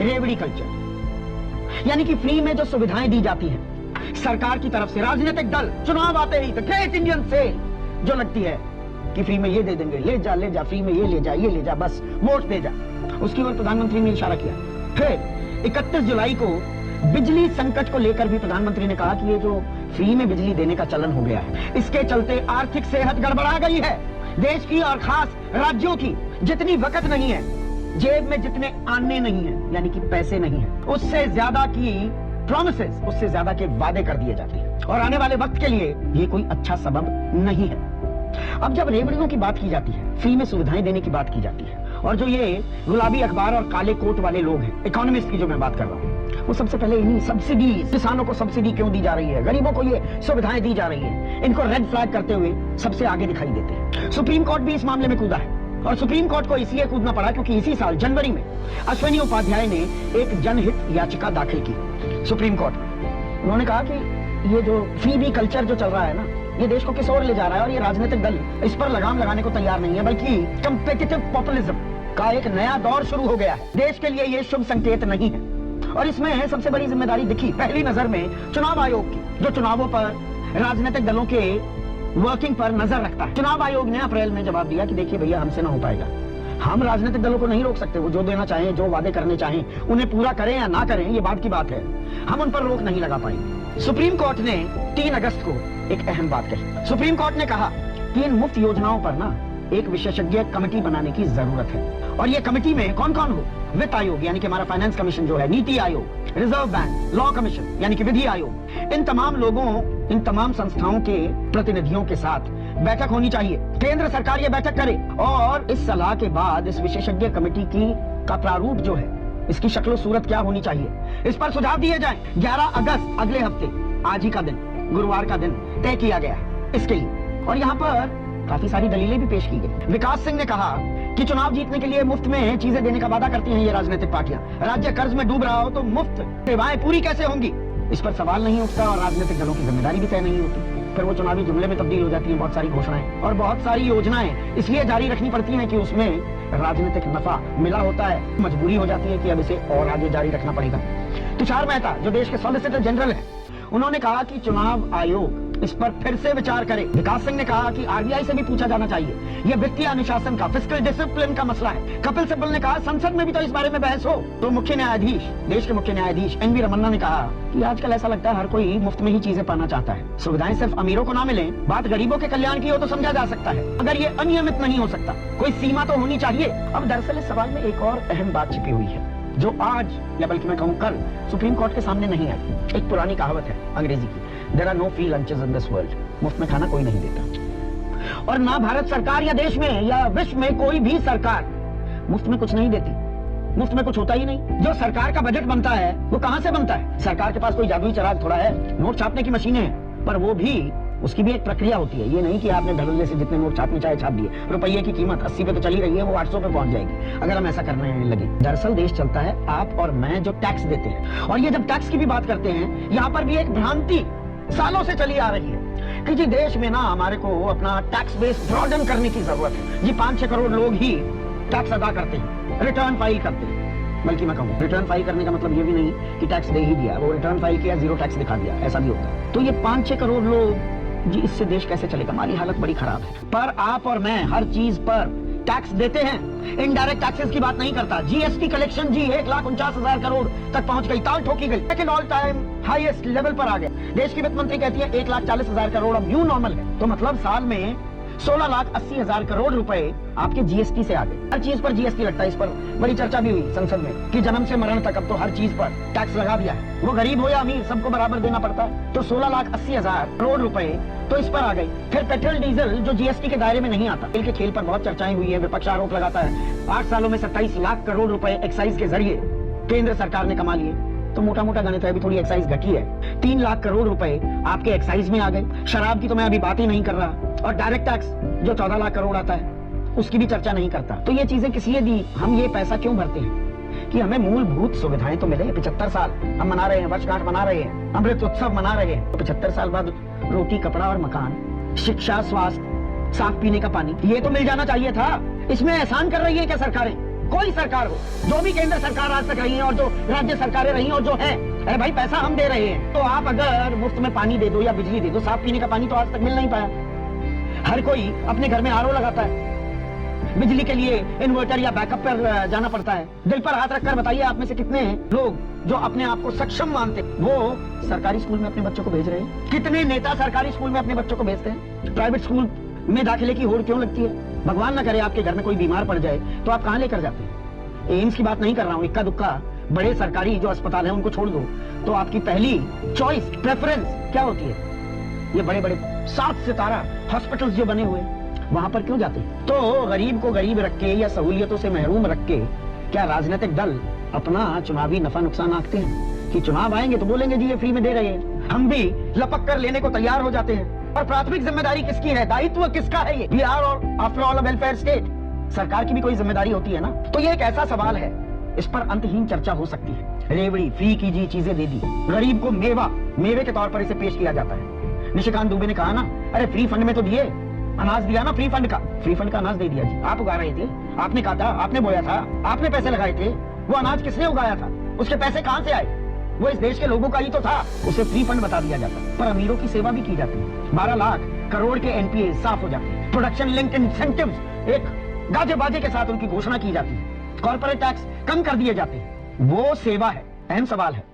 रेवड़ी कल्चर, यानी कि फ्री में जो सुविधाएं दी जाती हैं सरकार की तरफ से, राजनीतिक दल चुनाव आते ही द ग्रेट इंडियन सेल जो लगती है कि फ्री में ये दे देंगे, ले जा फ्री में ये ले जा, बस वोट दे जा। उसकी ओर प्रधानमंत्री ने इशारा किया। फिर 31 जुलाई को बिजली संकट को लेकर भी प्रधानमंत्री ने कहा कि ये जो फ्री में बिजली देने का चलन हो गया है, इसके चलते आर्थिक सेहत गड़बड़ा गई है देश की, और खास राज्यों की। जितनी वक़्त नहीं है, जेब में जितने आने नहीं है, यानी कि पैसे नहीं है, उससे ज्यादा की प्रॉमिसेस, उससे ज्यादा के वादे कर दिए जाते हैं, और आने वाले वक्त के लिए ये कोई अच्छा सबब नहीं है। अब जब रेवड़ियों की बात की जाती है, फ्री में सुविधाएं देने की बात की जाती है, और जो ये गुलाबी अखबार और काले कोट वाले लोग हैं, इकोनॉमिस्ट की जो मैं बात कर रहा हूँ, वो सबसे पहले इन्हीं सब्सिडी, किसानों को सब्सिडी क्यों दी जा रही है, गरीबों को ये सुविधाएं दी जा रही है, इनको रेड फ्लैग करते हुए सबसे आगे दिखाई देते हैं। सुप्रीम कोर्ट भी इस मामले में कूदा है, और सुप्रीम कोर्ट को इसलिए कूदना पड़ा क्योंकि इसी साल जनवरी में अश्विनी उपाध्याय ने एक जनहित याचिका दाखिल की सुप्रीम कोर्ट में। उन्होंने कहा कि ये जो फ्री कल्चर जो चल रहा है ना, ये देश को किस ओर ले जा रहा है, और ये राजनीतिक दल इस पर लगाम लगाने को तैयार नहीं है, बल्कि कंपेटिटिव पॉपुलिज्म का एक नया दौर शुरू हो गया है। देश के लिए ये शुभ संकेत नहीं है, और इसमें सबसे बड़ी जिम्मेदारी दिखी पहली नजर में चुनाव आयोग की, जो चुनावों पर राजनीतिक दलों के वर्किंग पर नजर रखता है। चुनाव आयोग ने अप्रैल में जवाब दिया कि देखिए भैया, हमसे ना हो पाएगा, हम राजनीतिक दलों को नहीं रोक सकते, वो जो देना चाहें, जो वादे करने चाहें, उन्हें पूरा करें या ना करें, ये बात की बात है, हम उन पर रोक नहीं लगा पाएंगे। सुप्रीम कोर्ट ने 3 अगस्त को एक अहम बात कही। सुप्रीम कोर्ट ने कहा कि इन मुफ्त योजनाओं पर ना एक विशेषज्ञ कमेटी बनाने की जरूरत है, और ये कमेटी में कौन कौन हो? वित्त आयोग यानी कि हमारा फाइनेंस कमीशन जो है, NITI Aayog, reserve bank, law commission यानी कि विधि आयोग, इन तमाम लोगों, इन तमाम संस्थाओं के प्रतिनिधियों के साथ बैठक होनी चाहिए। केंद्र सरकार ये बैठक करे, और इस सलाह के बाद इस विशेषज्ञ कमेटी का प्रारूप जो है, इसकी शक्ल सूरत क्या होनी चाहिए, इस पर सुझाव दिए जाएं। 11 अगस्त अगले हफ्ते, आज ही का दिन, गुरुवार का दिन तय किया गया है इसके लिए, और यहाँ पर काफी सारी दलीलें भी पेश की गई। विकास सिंह ने कहा कि चुनाव जीतने के लिए मुफ्त में चीजें देने का वादा करती हैं ये राजनीतिक पार्टियां, राज्य कर्ज में डूब रहा हो तो मुफ्त सेवाएं पूरी कैसे होंगी, इस पर सवाल नहीं उठता, और राजनीतिक दलों की जिम्मेदारी भी तय नहीं होती। फिर वो चुनावी जुमले में तब्दील हो जाती है बहुत सारी घोषणाएं, और बहुत सारी योजनाएं इसलिए जारी रखनी पड़ती हैं कि उसमें राजनीतिक नफा मिला होता है, मजबूरी हो जाती है कि अब इसे और आगे जारी रखना पड़ेगा। तुषार मेहता जो देश के सॉलिसिटर जनरल है, उन्होंने कहा कि चुनाव आयोग इस पर फिर से विचार करे। विकास सिंह ने कहा कि आरबीआई से भी पूछा जाना चाहिए, यह वित्तीय अनुशासन का, फिस्कल डिसिप्लिन का मसला है। कपिल सिब्बल ने कहा संसद में भी तो इस बारे में बहस हो। तो मुख्य न्यायाधीश, देश के मुख्य न्यायाधीश एनवी रमन्ना ने कहा कि आजकल ऐसा लगता है हर कोई मुफ्त में ही चीजें पाना चाहता है, सुविधाएं सिर्फ अमीरों को ना मिले, बात गरीबों के कल्याण की हो तो समझा जा सकता है, अगर ये अनियमित नहीं हो सकता, कोई सीमा तो होनी चाहिए। अब दरअसल इस सवाल में एक और अहम बात छिपी हुई है, जो आज या बल्कि मैं कहूँ कल सुप्रीम कोर्ट के सामने नहीं आई। एक पुरानी कहावत है अंग्रेजी की, there are no free lunches in this world, मुफ्त में खाना कोई नहीं देता, और ना भारत सरकार या देश में या विश्व में कोई भी सरकार मुफ्त में कुछ नहीं देती, मुफ्त में कुछ होता ही नहीं। जो सरकार का बजट बनता है वो कहां से बनता है? सरकार के पास कोई जादुई चिराग थोड़ा है, नोट छापने की मशीनें हैं, पर वो भी, उसकी भी एक प्रक्रिया होती है। ये नहीं कि आपने धड़ल्ले से जितने नोट छापने चाहे छाप दिए, रुपये की कीमत 80 पे तो चली रही है, वो 800 पे पहुंच जाएगी अगर हम ऐसा करने लगे। दरअसल देश चलता है आप और मैं जो टैक्स देते हैं, और ये जब टैक्स की भी बात करते हैं, यहाँ पर भी एक भ्रांति सालों से चली आ रही है कि जी देश में ना हमारे को अपना टैक्स बेस ब्रॉडन करने की जरूरत है। जी 5-6 करोड़ लोग ही टैक्स अदा करते हैं, रिटर्न फाइल करते हैं। बल्कि मैं कहूँ रिटर्न फाइल करने का मतलब ये भी नहीं कि टैक्स दे ही दिया, वो रिटर्न फाइल किया, जीरो टैक्स दिखा दिया, ऐसा भी होता है। तो ये 5-6 करोड़ लोग, जी इससे देश कैसे चलेगा? माली हालत बड़ी खराब है। पर आप और मैं हर चीज पर टैक्स देते हैं, इनडायरेक्ट टैक्सेस की बात नहीं करता। जीएसटी कलेक्शन जी 1,49,000 करोड़ तक पहुंच गई, ताल ठोकी गई, लेकिन ऑल टाइम हाईएस्ट लेवल पर आ गया। देश की वित्त मंत्री कहती है 1,40,000 करोड़ अब न्यू नॉर्मल है, तो मतलब साल में 16,80,000 करोड़ रुपए आपके जीएसटी से आ गए। हर चीज पर जीएसटी लगता है, इस पर बड़ी चर्चा भी हुई संसद में कि जन्म से मरण तक अब तो हर चीज पर टैक्स लगा दिया है, वो गरीब हो या अमीर सबको बराबर देना पड़ता है। तो 16,80,000 करोड़ रुपए तो इस पर आ गई। फिर पेट्रोल डीजल जो जीएसटी के दायरे में नहीं आता, खेल के खेल पर बहुत चर्चाएं हुई है, विपक्ष आरोप लगाता है 8 सालों में 27 लाख करोड़ रुपए एक्साइज के जरिए केंद्र सरकार ने कमा लिए। तो मोटा मोटा गणित है, अभी थोड़ी एक्साइज घटी है, 3 लाख करोड़ रुपए आपके एक्साइज में आ गए। शराब की तो मैं अभी बात ही नहीं कर रहा, और डायरेक्ट टैक्स जो 14 लाख करोड़ आता है उसकी भी चर्चा नहीं करता। तो ये चीजें किस लिए दी? हम ये पैसा क्यों भरते हैं? कि हमें मूलभूत सुविधाएं तो मिले। 75 साल हम मना रहे हैं, वर्षगांठ मना रहे हैं, अमृत उत्सव मना रहे हैं, तो 75 साल बाद रोटी, कपड़ा और मकान, शिक्षा, स्वास्थ्य, साफ पीने का पानी, ये तो मिल जाना चाहिए था। इसमें एहसान कर रही है क्या सरकारें? कोई सरकार हो, जो भी केंद्र सरकार आज तक रही है और जो राज्य सरकारें रही हैं और जो है, अरे भाई पैसा हम दे रहे हैं, तो आप अगर मुफ्त में पानी दे दो या बिजली दे दो, साफ पीने का पानी तो आज तक मिल नहीं पाया। हर कोई अपने घर में आरओ लगाता है, बिजली के लिए इन्वर्टर या बैकअप पर जाना पड़ता है। दिल पर हाथ रखकर बताइए आप में से कितने हैं लोग जो अपने आप को सक्षम मानते वो सरकारी स्कूल में अपने बच्चों को भेज रहे हैं? कितने नेता सरकारी स्कूल में अपने बच्चों को भेजते हैं? प्राइवेट स्कूल में दाखिले की होड़ क्यों लगती है? भगवान ना करे आपके घर में कोई बीमार पड़ जाए तो आप कहाँ लेकर जाते हैं? एम्स की बात नहीं कर रहा हूँ, इक्का दुक्का बड़े सरकारी जो अस्पताल है उनको छोड़ दो, तो आपकी पहली चॉइस प्रेफरेंस क्या होती है? ये बड़े बड़े 7 सितारा हॉस्पिटल्स जो बने हुए वहां पर क्यों जाते हैं? तो गरीब को गरीब रख के या सहूलियतों से महरूम रख के क्या राजनीतिक दल अपना चुनावी नफा नुकसान आंकते हैं कि चुनाव आएंगे तो बोलेंगे जी ये फ्री में दे रहे हैं, हम भी लपक कर लेने को तैयार हो जाते हैं। और प्राथमिक जिम्मेदारी किसकी है? दायित्व किसका है? ये we are after all a welfare state. सरकार की भी कोई जिम्मेदारी होती है ना। तो ये एक ऐसा सवाल है, इस पर अंतहीन चर्चा हो सकती है। रेवड़ी फ्री की जी चीजें दे दी, गरीब को मेवे के तौर पर इसे पेश किया जाता है। निशिकांत दुबे ने कहा ना, अरे फ्री फंड में तो दिए, अनाज दिया ना, फ्री फंड का अनाज दे दिया जी। आप उगा रहे थे, आपने काटा, आपने बोया था, आपने पैसे लगाए थे, वो अनाज किसने उगाया था? उसके पैसे कहां से आए? वो इस देश के लोगों का ही तो था। उसे फ्री फंड बता दिया जाता, पर अमीरों की सेवा भी की जाती है। 12 लाख करोड़ के एनपीए साफ हो जाते हैं, प्रोडक्शन लिंक्ड इंसेंटिव्स एक गाजे बाजे के साथ उनकी घोषणा की जाती है, कॉर्पोरेट टैक्स कम कर दिए जाते हैं। वो सेवा है। अहम सवाल है,